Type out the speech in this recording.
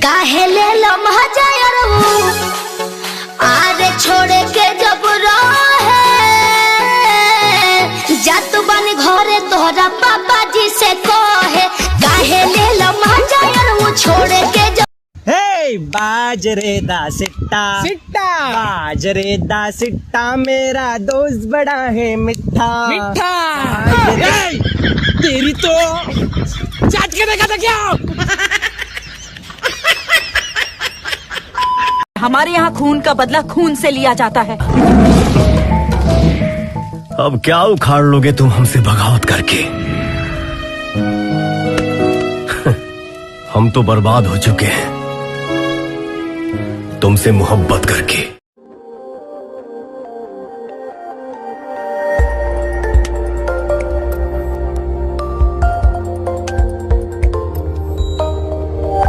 काहे ले लो मजा यार आरे छोड़े के जब रहे जात बन घरे तोहरा पापा जी से कहे काहे ले लो मजा यार छोड़े के जब बाजरे दा सिट्टा सिट्टा बाजरे दा सिट्टा मेरा दोस्त बड़ा है मिठा मिठा तेरी तो चाट के देखा था क्या। हमारे यहाँ खून का बदला खून से लिया जाता है। अब क्या उखाड़ लोगे तुम हमसे बगावत करके। हम तो बर्बाद हो चुके हैं तुमसे मोहब्बत करके।